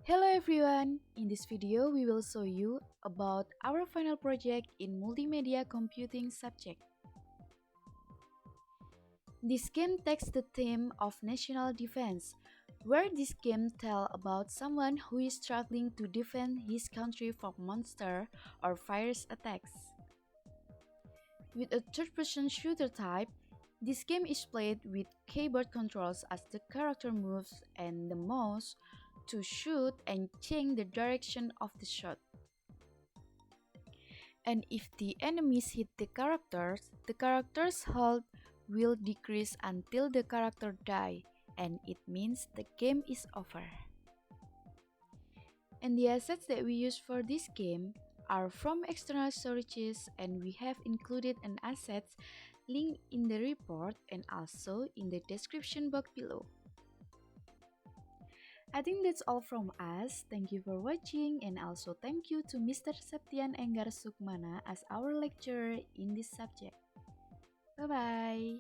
Hello everyone! In this video, we will show you about our final project in multimedia computing subject. This game takes the theme of national defense, where this game tells about someone who is struggling to defend his country from monster or virus attacks. With a third-person shooter type, this game is played with keyboard controls as the character moves and the mouse to shoot and change the direction of the shot. And if the enemies hit the character's health will decrease until the character die, and it means the game is over. And the assets that we use for this game are from external sources, and we have included an assets link in the report and also in the description box below. I think that's all from us. Thank you for watching, and also thank you to Mr. Septian Enggar Sukmana as our lecturer in this subject. Bye bye.